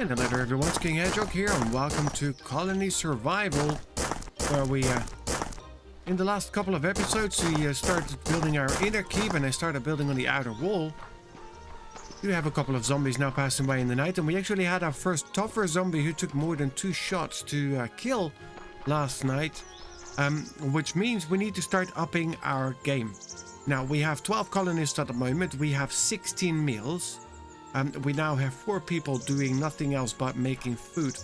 And hello there everyone, it's King Hedgehog here and welcome to Colony Survival, where we, in the last couple of episodes, we started building our inner keep and I started building on the outer wall. We have a couple of zombies now passing by in the night, and we actually had our first tougher zombie who took more than 2 shots to kill last night, which means we need to start upping our game. Now, we have 12 colonists at the moment, we have 16 meals. We now have 4 people doing nothing else but making food,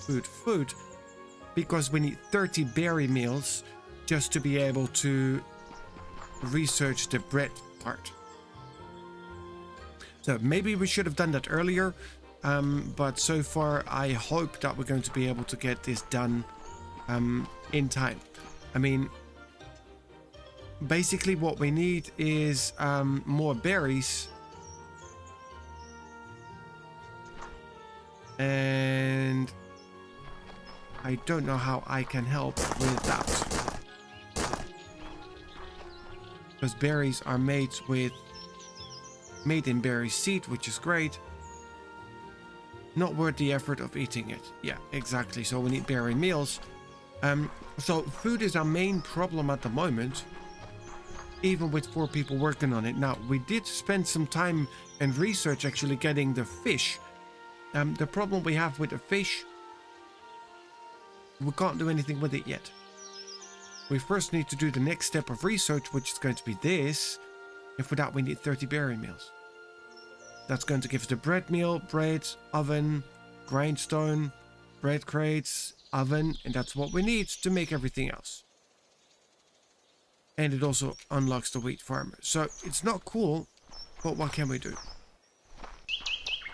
because we need 30 berry meals just to be able to research the bread part. So maybe we should have done that earlier, but so far I hope that we're going to be able to get this done in time. I mean, basically what we need is more berries. And I don't know how I can help with that, because berries are made in berry seed, which is great. Not worth the effort of eating it. Yeah, exactly. So we need berry meals. So food is our main problem at the moment, even with 4 people working on it. Now, we did spend some time and research actually getting the fish. The problem we have with the fish, we can't do anything with it yet. We first need to do the next step of research, which is going to be this. And for that we need 30 berry meals. That's going to give us the bread meal, bread, oven, grindstone, bread crates, oven, and that's what we need to make everything else. And it also unlocks the wheat farmer. So it's not cool, but what can we do?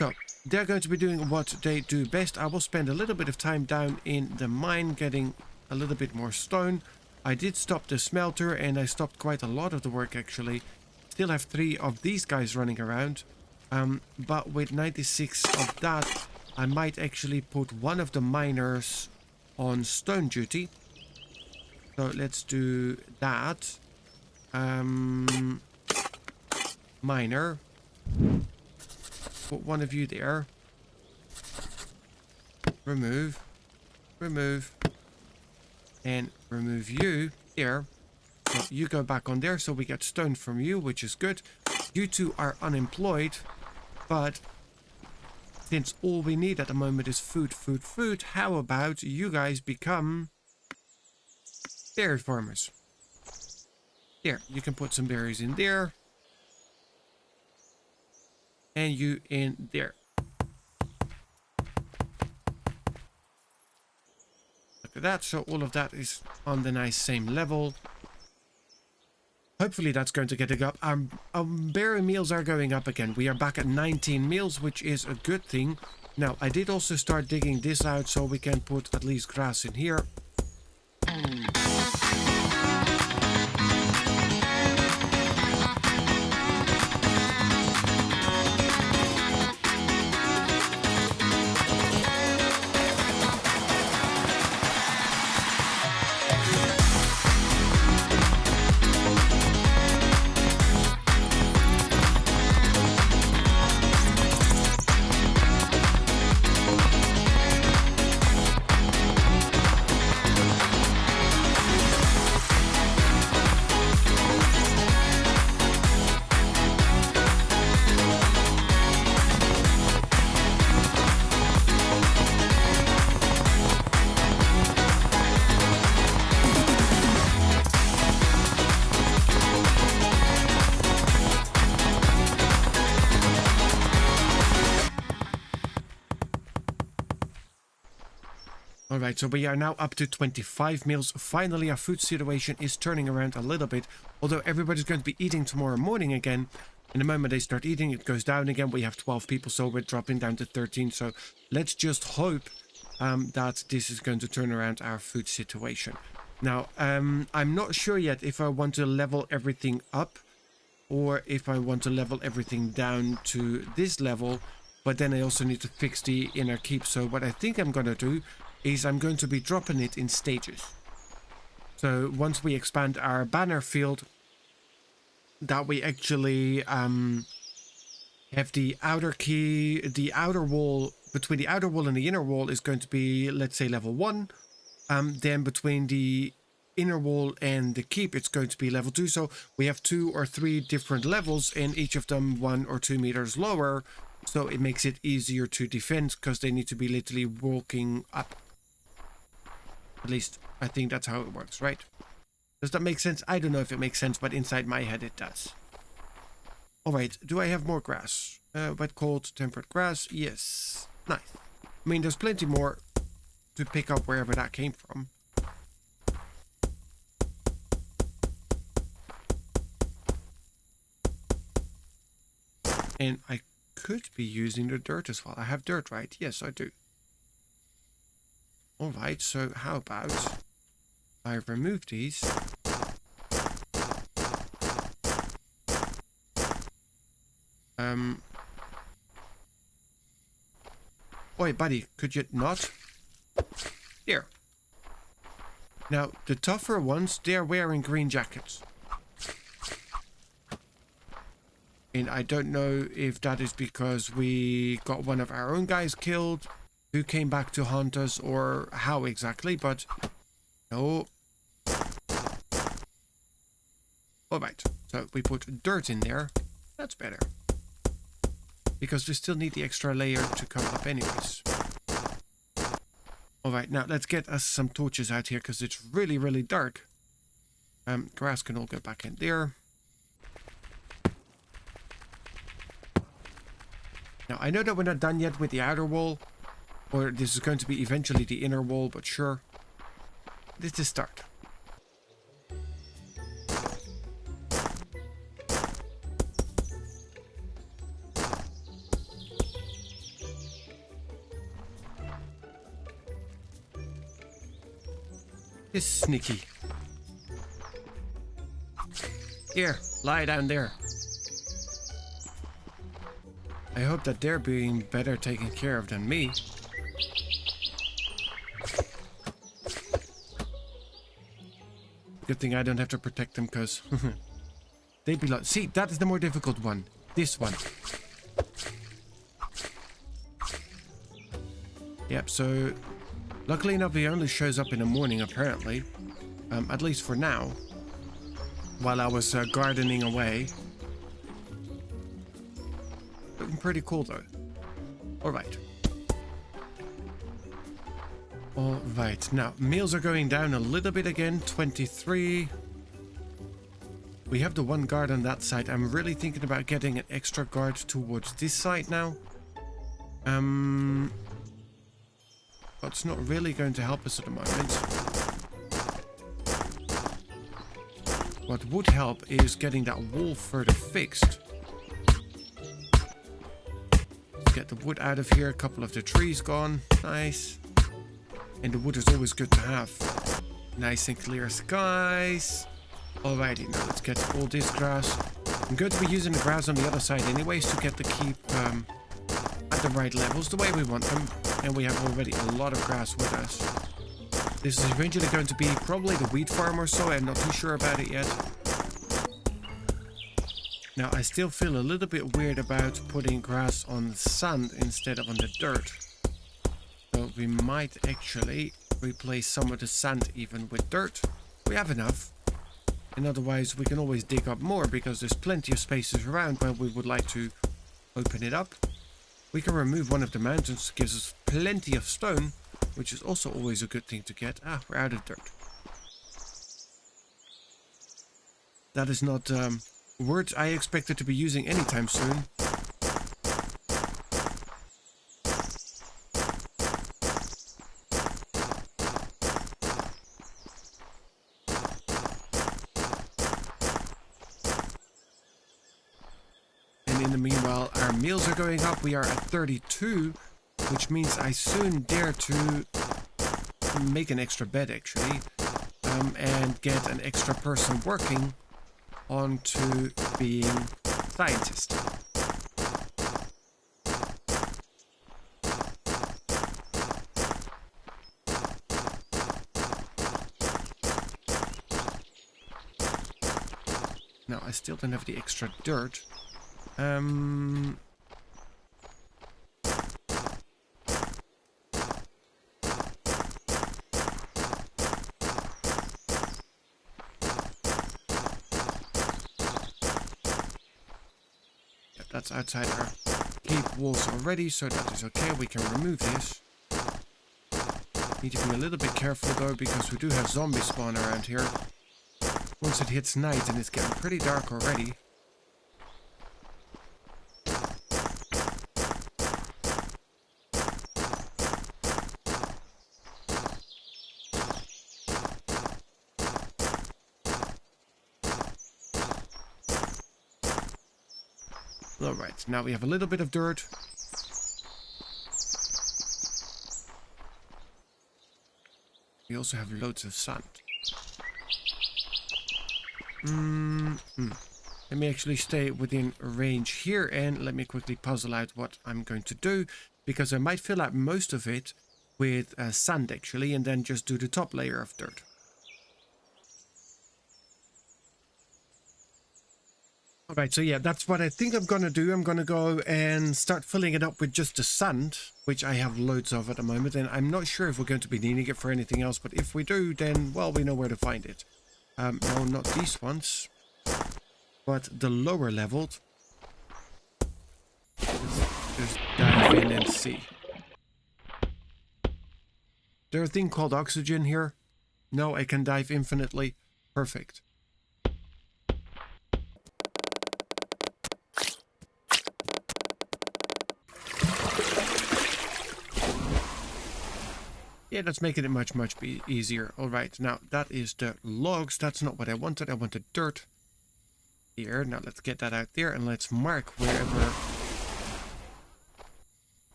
So they're going to be doing what they do best. I will spend a little bit of time down in the mine getting a little bit more stone. I did stop the smelter and I stopped quite a lot of the work actually. Still have 3 of these guys running around. But with 96 of that, I might actually put one of the miners on stone duty. So let's do that. Miner. Put one of you there. Remove, and remove you there. So you go back on there, so we get stone from you, which is good. You 2 are unemployed, but since all we need at the moment is food, how about you guys become berry farmers? There, you can put some berries in there. And you in there. Look at that. So all of that is on the nice same level. Hopefully that's going to get it up. Our berry meals are going up again. We are back at 19 meals, which is a good thing. Now, I did also start digging this out so we can put at least grass in here. Alright, so we are now up to 25 meals. Finally, our food situation is turning around a little bit. Although everybody's going to be eating tomorrow morning again. And the moment they start eating, it goes down again. We have 12 people, so we're dropping down to 13. So let's just hope that this is going to turn around our food situation. Now, I'm not sure yet if I want to level everything up or if I want to level everything down to this level. But then I also need to fix the inner keep. So what I think I'm going to do is I'm going to be dropping it in stages. So once we expand our banner field, that we actually have the outer key, the outer wall, between the outer wall and the inner wall is going to be, let's say, level 1. Then between the inner wall and the keep, it's going to be level 2. So we have 2 or 3 different levels, and each of them 1 or 2 meters lower. So it makes it easier to defend because they need to be literally walking up. At least I think that's how it works, right? Does that make sense? I don't know if it makes sense, but inside my head it does. Alright, do I have more grass? Wet, cold, temperate grass? Yes. Nice. I mean, there's plenty more to pick up wherever that came from. And I could be using the dirt as well. I have dirt, right? Yes, I do. Alright, so how about I remove these. Oi, buddy, could you not? There. Now, the tougher ones, they're wearing green jackets. And I don't know if that is because we got one of our own guys killed, who came back to haunt us, or how exactly, but no. Alright, so we put dirt in there. That's better. Because we still need the extra layer to come up anyways. Alright, now let's get us some torches out here because it's really, really dark. Grass can all go back in there. Now, I know that we're not done yet with the outer wall. Or this is going to be eventually the inner wall, but sure. This is start. This is sneaky. Here, lie down there. I hope that they're being better taken care of than me. Good thing I don't have to protect them, because they belong. See, that is the more difficult one. This one. Yep, so luckily enough, he only shows up in the morning, apparently. At least for now. While I was gardening away. Looking pretty cool, though. Alright. Alright, now, meals are going down a little bit again. 23. We have the one guard on that side. I'm really thinking about getting an extra guard towards this side now. But it's not really going to help us at the moment. What would help is getting that wall further fixed. Let's get the wood out of here. A couple of the trees gone. Nice. And the wood is always good to have. Nice and clear skies. Alrighty, now let's get all this grass. I'm going to be using the grass on the other side anyways to get the keep at the right levels, the way we want them. And we have already a lot of grass with us. This is eventually going to be probably the wheat farm or so. I'm not too sure about it yet. Now, I still feel a little bit weird about putting grass on sand instead of on the dirt. So we might actually replace some of the sand even with dirt. We have enough. And otherwise we can always dig up more because there's plenty of spaces around where we would like to open it up. We can remove one of the mountains, gives us plenty of stone, which is also always a good thing to get. Ah, we're out of dirt. That is not words I expected to be using anytime soon. Meanwhile, our meals are going up. We are at 32, which means I soon dare to make an extra bed, actually, and get an extra person working onto being scientist. Now, I still don't have the extra dirt. that's outside our keep walls already, so that is okay. We can remove this. Need to be a little bit careful though, because we do have zombies spawn around here. Once it hits night, and it's getting pretty dark already. Alright, now we have a little bit of dirt. We also have loads of sand. Let me actually stay within range here, and let me quickly puzzle out what I'm going to do, because I might fill out most of it with sand actually, and then just do the top layer of dirt. Alright, so yeah, that's what I think I'm gonna do. I'm gonna go and start filling it up with just the sand, which I have loads of at the moment, and I'm not sure if we're going to be needing it for anything else, but if we do, then, well, we know where to find it. No, not these ones, but the lower leveled. Just dive in and see. There's a thing called oxygen here. No, I can dive infinitely. Perfect. Yeah, that's making it much easier. All right, now that is the logs. That's not what I wanted. I wanted dirt here. Now let's get that out there, and let's mark wherever.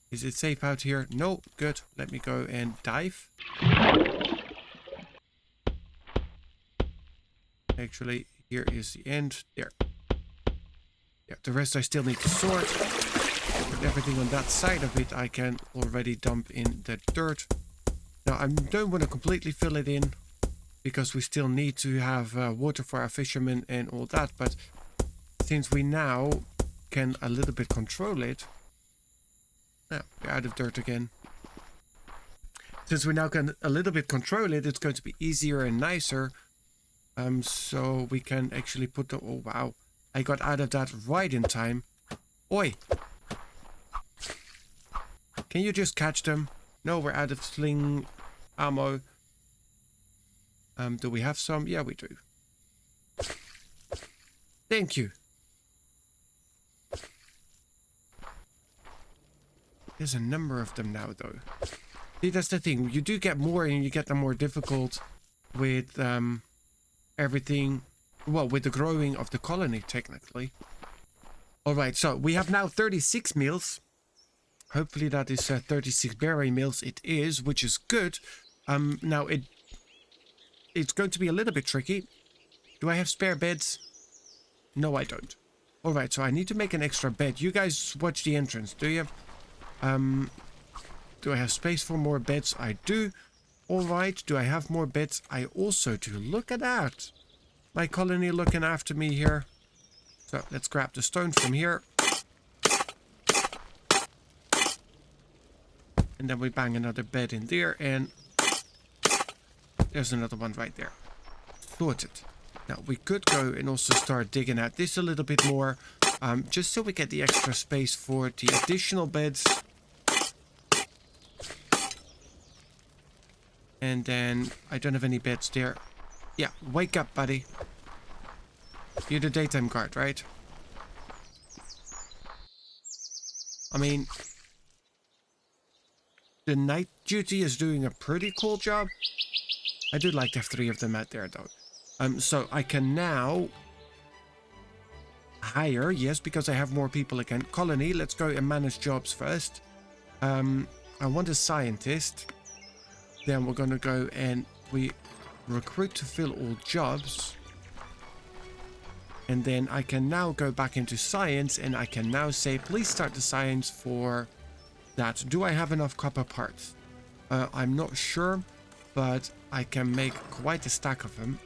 Is it safe out here? No, good. Let me go and dive. Actually, here is the end. There. Yeah, the rest I still need to sort. But everything on that side of it I can already dump in the dirt. Now I don't want to completely fill it in, because we still need to have water for our fishermen and all that, but since we now can a little bit control it. Now we're out of dirt again. Since we now can a little bit control it, it's going to be easier and nicer. So we can actually put the, oh wow, I got out of that right in time. Oi! Can you just catch them? No, we're out of sling ammo. Do we have some? Yeah, we do. Thank you. There's a number of them now, though. See, that's the thing. You do get more, and you get them more difficult with everything. Well, with the growing of the colony, technically. Alright, so we have now 36 meals. Hopefully that is 36 berry meals. It is, which is good. Now it's going to be a little bit tricky. Do I have spare beds? No, I don't. Alright, so I need to make an extra bed. You guys watch the entrance, do you? Do I have space for more beds? I do. Alright, do I have more beds? I also do. Look at that. My colony looking after me here. So let's grab the stone from here. And then we bang another bed in there, and there's another one right there. Sorted. Now we could go and also start digging out this a little bit more, just so we get the extra space for the additional beds. And then I don't have any beds there. Yeah, wake up, buddy. You're the daytime guard, right? I mean, the night duty is doing a pretty cool job. I do like to have 3 of them out there, though. So I can now hire, yes, because I have more people again. Colony, let's go and manage jobs first. I want a scientist. Then we're gonna go and we recruit to fill all jobs. And then I can now go back into science, and I can now say, please start the science for that. Do I have enough copper parts? I'm not sure, but I can make quite a stack of them.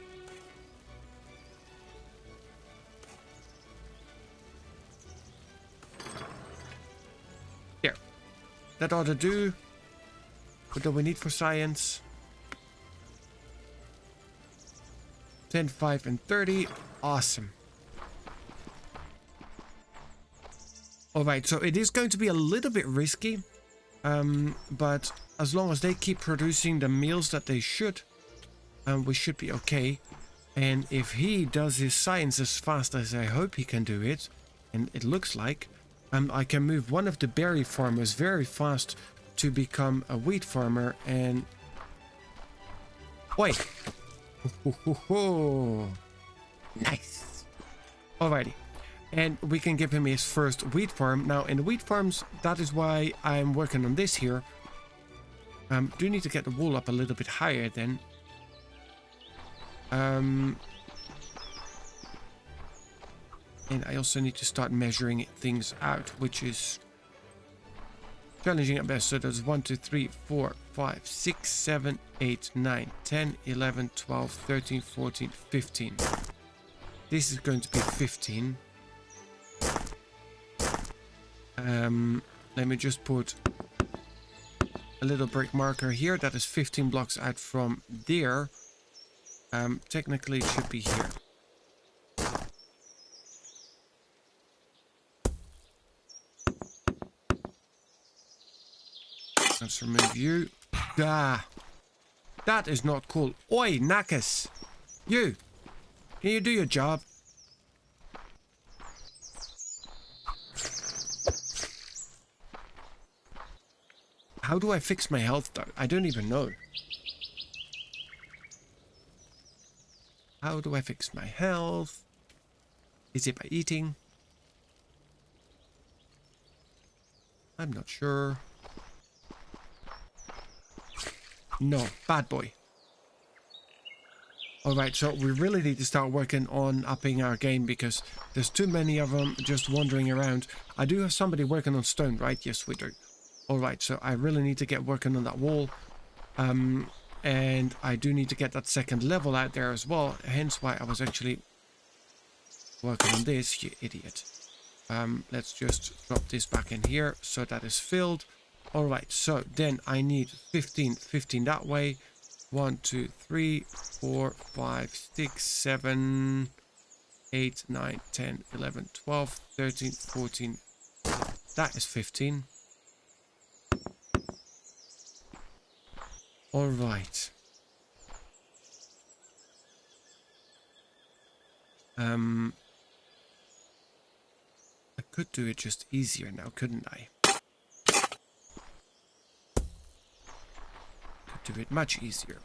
There. That ought to do. What do we need for science? 10, 5, and 30. Awesome. All right, so it is going to be a little bit risky, but as long as they keep producing the meals that they should, we should be okay. And if he does his science as fast as I hope he can do it, and it looks like, I can move one of the berry farmers very fast to become a wheat farmer. And oi, nice. Alrighty, and we can give him his first wheat farm. Now in the wheat farms, that is why I'm working on this here. Do need to get the wool up a little bit higher then. And I also need to start measuring things out, which is challenging at best. So there's 1, 2, 3, 4, 5, 6, 7, 8, 9, 10, 11, 12, 13, 14, 15. This is going to be 15. Let me just put a little brick marker here. That is 15 blocks out from there. Technically it should be here. Let's remove you. Ah, that is not cool. Oi, Nakas! You! Can you do your job? How do I fix my health though? I don't even know. How do I fix my health? Is it by eating? I'm not sure. No, bad boy. Alright, so we really need to start working on upping our game because there's too many of them just wandering around. I do have somebody working on stone, right? Yes, we do. Alright, so I really need to get working on that wall. And I do need to get that second level out there as well. Hence why I was actually working on this, you idiot. Let's just drop this back in here so that is filled. Alright, so then I need 15 that way. 1, 2, 3, 4, 5, 6, 7, 8, 9, 10, 11, 12, 13, 14. That is 15. Alright. I could do it just easier now, couldn't I? Could do it much easier.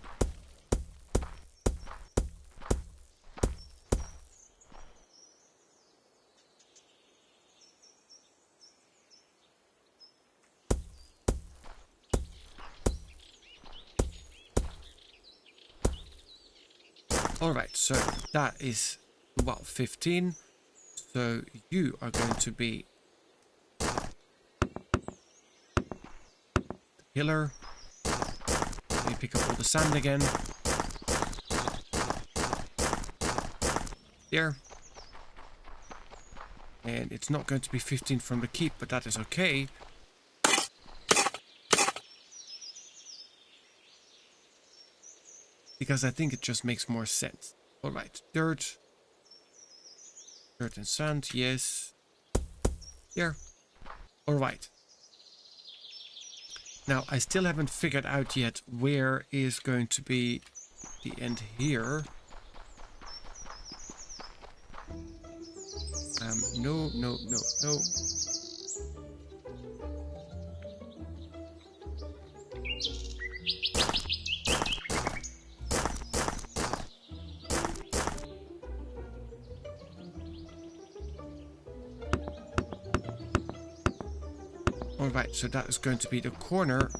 Alright, so that is, well, 15. So you are going to be the pillar. Let me pick up all the sand again. There. And it's not going to be 15 from the keep, but that is okay. Because I think it just makes more sense. Alright, dirt. Dirt and sand, yes. Here. Alright. Now, I still haven't figured out yet where is going to be the end here. No. Alright, so that is going to be the corner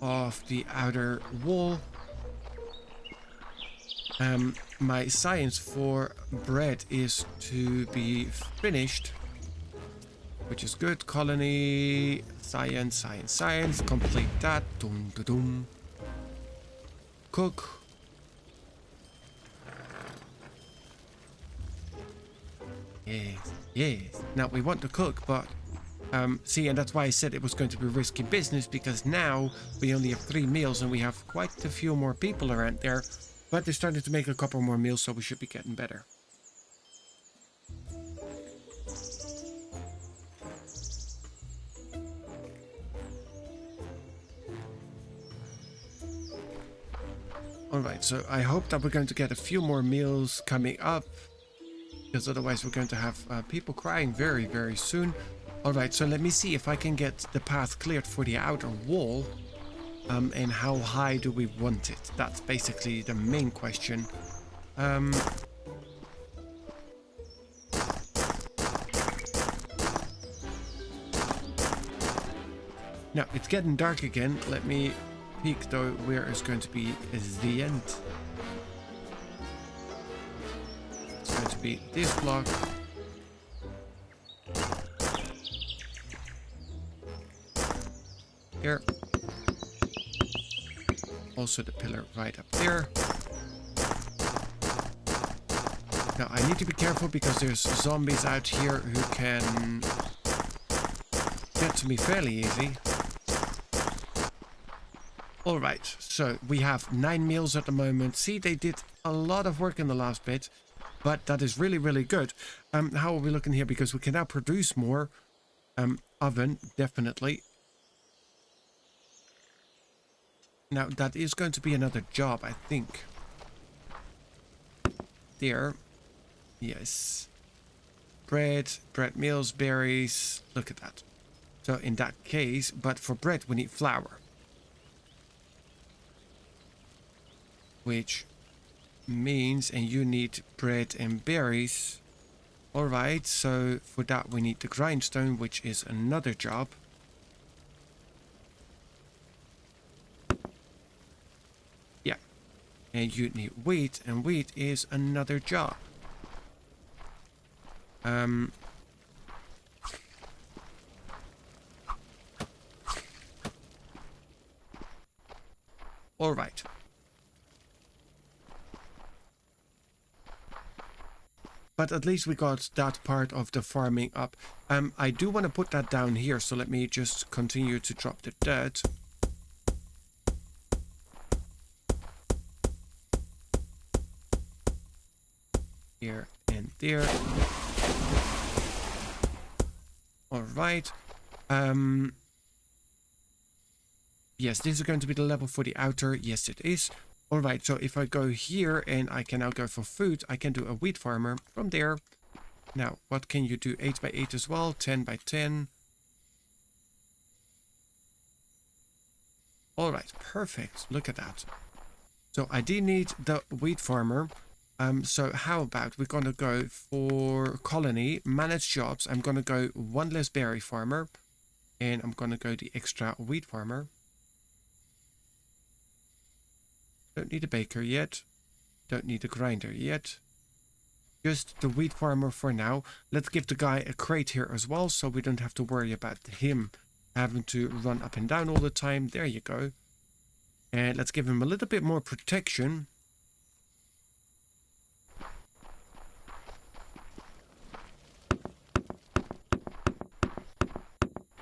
of the outer wall. My science for bread is to be finished, which is good. Colony, science, complete that. Dum, dum, dum. Cook. Yes. Now we want to cook, but see, and that's why I said it was going to be risky business, because now we only have 3 meals and we have quite a few more people around there. But they're starting to make a couple more meals, so we should be getting better. Alright, so I hope that we're going to get a few more meals coming up, because otherwise we're going to have people crying very, very soon. Alright, so let me see if I can get the path cleared for the outer wall. And how high do we want it? That's basically the main question. Now, it's getting dark again. Let me peek though where is going to be the end. It's going to be this block. Here. Also the pillar right up there. Now I need to be careful because there's zombies out here who can get to me fairly easy. Alright, so we have 9 meals at the moment. See, they did a lot of work in the last bit, but that is really, really good. How are we looking here? Because we can now produce more. Oven, definitely. Now, that is going to be another job, I think. There. Yes. Bread meals, berries. Look at that. So in that case, but for bread we need flour. Which means, and you need bread and berries. Alright, so for that we need the grindstone, which is another job. Yeah. And you need wheat, and wheat is another job. Alright. But at least we got that part of the farming up. I do want to put that down here, so let me just continue to drop the dirt. Here and there. Alright. Yes, this is going to be the level for the outer. Yes, it is. Alright, so if I go here and I can now go for food, I can do a wheat farmer from there. Now, what can you do? 8 by 8 as well, 10 by 10. Alright, perfect. Look at that. So I do need the wheat farmer. So how about we're going to go for colony, manage jobs. I'm going to go one less berry farmer. And I'm going to go the extra wheat farmer. Don't need a baker yet. Don't need a grinder yet. Just the wheat farmer for now. Let's give the guy a crate here as well, so we don't have to worry about him having to run up and down all the time. There you go. And let's give him a little bit more protection.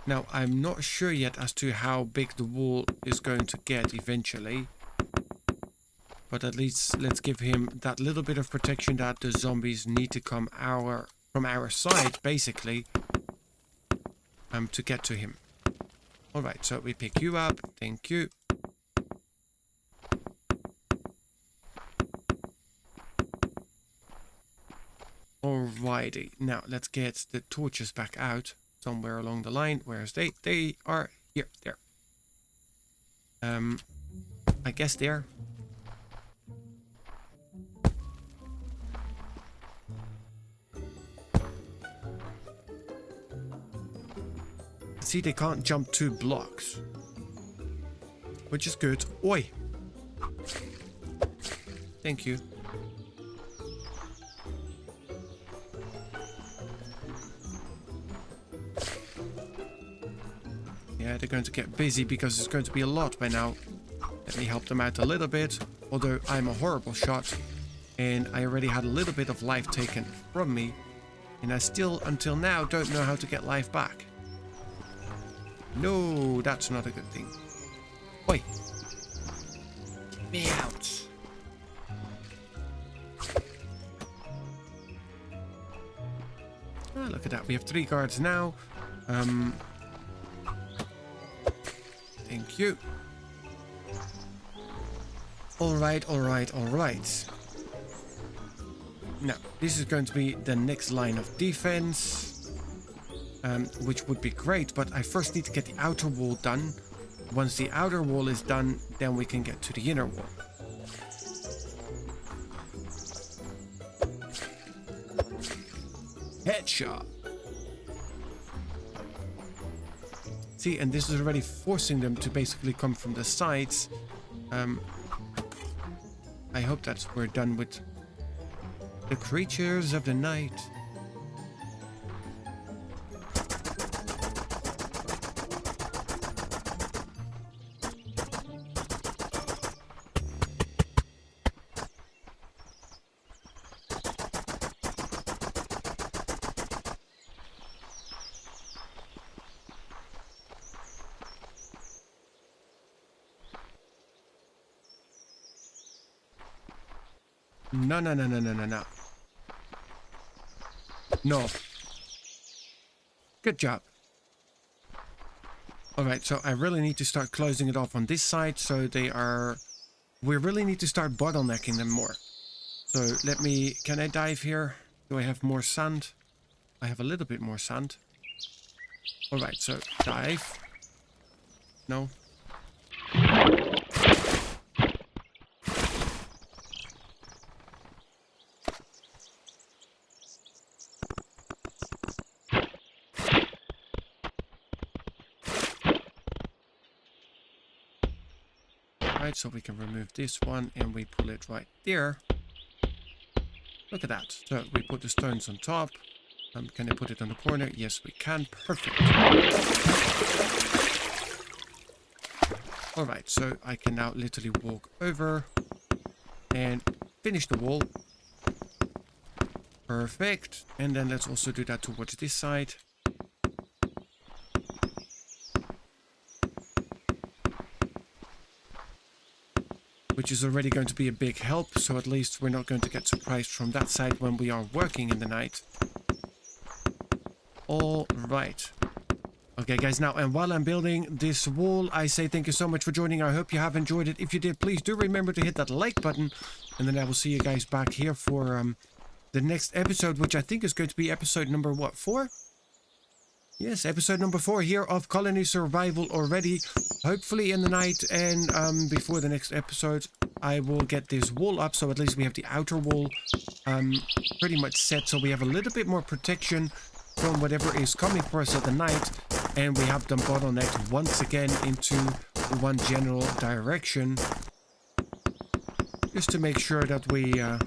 Now, I'm not sure yet as to how big the wall is going to get eventually. But at least let's give him that little bit of protection that the zombies need to come from our side, basically, to get to him. Alright, so we pick you up. Thank you. Alrighty, now let's get the torches back out somewhere along the line. Where's they? They are here, there. I guess there. See, they can't jump 2 blocks. Which is good. Oi! Thank you. Yeah, they're going to get busy because it's going to be a lot by now. Let me help them out a little bit. Although I'm a horrible shot. And I already had a little bit of life taken from me. And I still, until now, don't know how to get life back. No, that's not a good thing. Oi! Get me out! Oh, look at that. We have 3 guards now. Thank you. Alright, alright, alright. Now, this is going to be the next line of defense, which would be great, but I first need to get the outer wall done. Once the outer wall is done, then we can get to the inner wall. Headshot. See, and this is already forcing them to basically come from the sides. I hope that we're done with the creatures of the night. No, no, no, no, no, no, no. No. Good job. Alright, so I really need to start closing it off on this side, so they are... We really need to start bottlenecking them more. So let me... Can I dive here? Do I have more sand? I have a little bit more sand. Alright, so dive. No. So we can remove this one and we pull it right there. Look at that. So we put the stones on top. Can I put it on the corner? Yes, we can. Perfect. Alright, so I can now literally walk over and finish the wall. Perfect. And then let's also do that towards this side. Which is already going to be a big help, so at least we're not going to get surprised from that side when we are working in the night. All right. Okay, guys, now, and while I'm building this wall, I say thank you so much for joining. I hope you have enjoyed it. If you did, please do remember to hit that like button, and then I will see you guys back here for the next episode, which I think is going to be episode number, what, 4? Yes, episode number 4 here of Colony Survival already. Hopefully in the night and before the next episode, I will get this wall up. So at least we have the outer wall pretty much set. So we have a little bit more protection from whatever is coming for us at the night. And we have them bottlenecked once again into one general direction. Just to make sure that we are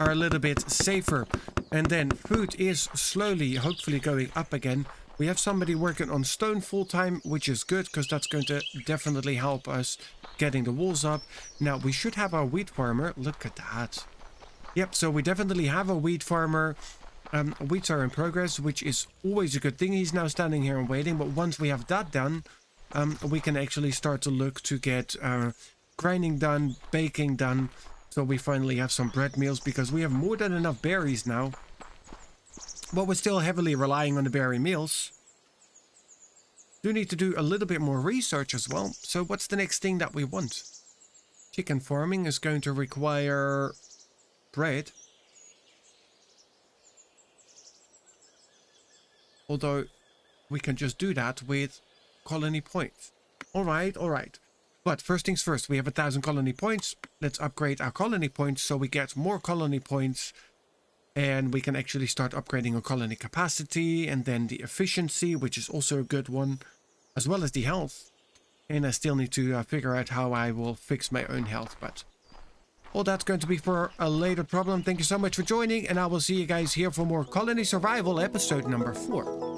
a little bit safer. And then food is slowly, hopefully going up again. We have somebody working on stone full time, which is good because that's going to definitely help us getting the walls up. Now, we should have our wheat farmer. Look at that. Yep, so we definitely have a wheat farmer. Wheats are in progress, which is always a good thing. He's now standing here and waiting. But once we have that done, we can actually start to look to get grinding done, baking done. So we finally have some bread meals because we have more than enough berries now. But we're still heavily relying on the berry meals. Do need to do a little bit more research as well. So what's the next thing that we want? Chicken farming is going to require bread. Although we can just do that with colony points. Alright, alright. But first things first, we have 1,000 colony points. Let's upgrade our colony points so we get more colony points. And we can actually start upgrading our colony capacity and then the efficiency, which is also a good one, as well as the health. And I still need to figure out how I will fix my own health, but all that's going to be for a later problem. Thank you so much for joining, and I will see you guys here for more Colony Survival episode number 4.